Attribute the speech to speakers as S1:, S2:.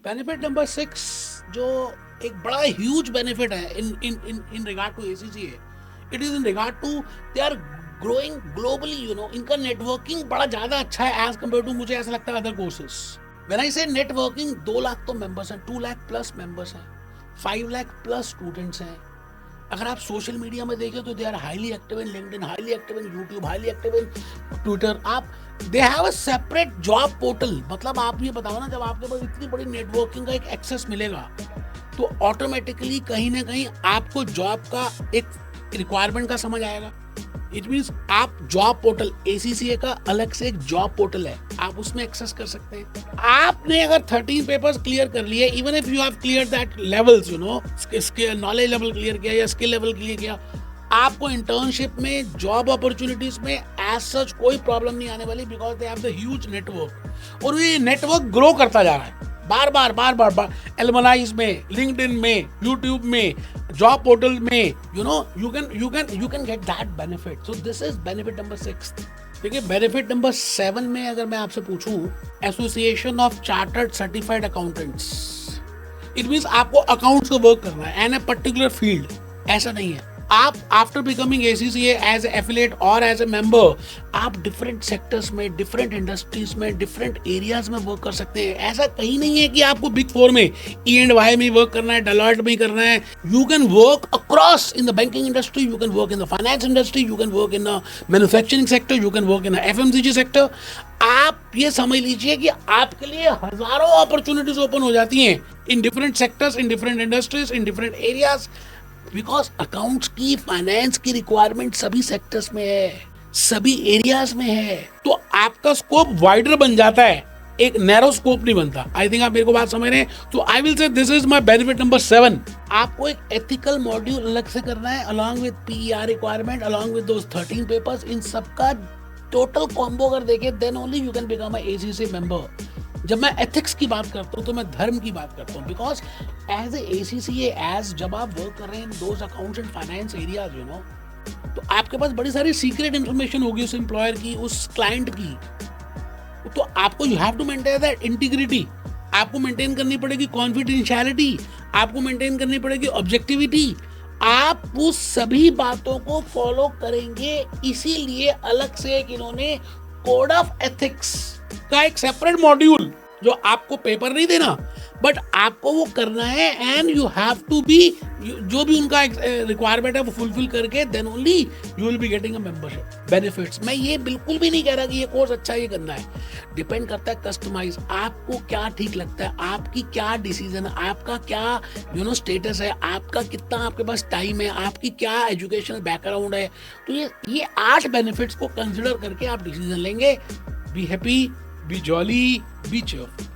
S1: Benefit number 6 जो एक बड़ा ह्यूज बेनिफिट है in regard to ACCA, it is in regard to they are growing globally, इनका networking बड़ा ज्यादा अच्छा है एज कम्पेयर टू, मुझे ऐसा लगता है, अदर कोर्सेस। व्हेन आई से नेटवर्किंग, 2 लाख तो मेंबर्स हैं, 2 लाख प्लस मेंबर्स हैं, 5 लाख प्लस स्टूडेंट्स हैं। अगर आप सोशल मीडिया में देखें तो they are highly active in LinkedIn, highly active in YouTube, highly active in Twitter. आप they have a separate job portal. मतलब आप ये बताओ ना, जब आपके पास इतनी बड़ी नेटवर्किंग का एक एक्सेस मिलेगा तो ऑटोमेटिकली कहीं ना कहीं आपको जॉब का एक रिक्वायरमेंट का समझ आएगा। इट मीन्स आप जॉब पोर्टल, एसीसीए का अलग से एक जॉब पोर्टल है, आप उसमें एक्सेस कर सकते हैं। आपने अगर 13 पेपर्स क्लियर कर लिए, even if you have clear that levels, knowledge level clear किया या स्किल लेवल क्लियर किया, आपको इंटर्नशिप में, जॉब अपॉर्चुनिटीज में एज सच कोई प्रॉब्लम नहीं आने वाली, because they have the huge network. और ये नेटवर्क ग्रो करता जा रहा है बार बार एलमनाइज में, लिंक्डइन में, यूट्यूब में, जॉब पोर्टल में, you can get that benefit. So this is benefit number 6. देखिए, बेनिफिट नंबर 7 में अगर मैं आपसे पूछूं, association of chartered certified accountants, it means आपको अकाउंट्स का वर्क करना है एंड ए पर्टिकुलर फील्ड, ऐसा नहीं है। आप after becoming ACCA as affiliate और एज ए मेंबर, आप डिफरेंट सेक्टर्स में, डिफरेंट इंडस्ट्रीज में, डिफरेंट एरियाज में वर्क कर सकते हैं। ऐसा कहीं नहीं है कि आपको बिग 4 में, E&Y में वर्क करना है, डेलॉयट में करना है। You can work across in the banking industry, you can work in the finance industry, you can work in the manufacturing sector, you can work in the FMCG sector. आप ये समझ लीजिए कि आपके लिए हजारों अपॉर्चुनिटीज ओपन हो जाती हैं in different sectors, in different industries, in different areas, because accounts की, फाइनेंस की रिक्वायरमेंट सभी सेक्टर्स में है, सभी एरियाज में है। तो आपका स्कोप वाइडर बन जाता है, एक नैरो स्कोप नहीं बनता। आई थिंक आप मेरे को बात समझ रहे हैं। तो I will say this is my benefit number 7। आपको एक एथिकल मॉड्यूल अलग से करना है, along with PER requirement, along with those 13 papers. इन सबका टोटल कॉम्बो अगर देखें, then only you can become a ACCA member. जब मैं एथिक्स की बात करता हूँ तो मैं धर्म की बात करता हूँ, because as a ACCA, as जब आप वर्क कर रहे हैं in those accounts and finance areas, तो आपके पास बड़ी सारी सीक्रेट इन्फॉर्मेशन होगी उस एम्प्लॉयर की, उस क्लाइंट की। तो आपको you have to maintain that integrity, आपको मेंटेन करनी पड़ेगी कॉन्फिडेंशियलिटी, आपको मेंटेन करनी पड़ेगी ऑब्जेक्टिविटी। आप उस सभी बातों को फॉलो करेंगे, इसीलिए अलग से एक इन्होंने कोड ऑफ एथिक्स का एक सेपरेट मॉड्यूल, जो आपको पेपर नहीं देना बट आपको वो करना है, and you have to be, जो भी उनका रिक्वायरमेंट है वो फुलफिल करके, then only you will be getting a membership benefits. मैं ये बिल्कुल भी नहीं कह रहा कि ये कोर्स अच्छा ही करना है, डिपेंड करता है कस्टमाइज, आपको क्या ठीक लगता है, आपकी क्या डिसीजन है, आपका क्या स्टेटस है, आपका कितना आपके पास टाइम है, आपकी क्या एजुकेशनल बैकग्राउंड है। तो ये 8 बेनिफिट्स को कंसिडर करके आप डिसीजन लेंगे। Be happy, be jolly, be cheerful.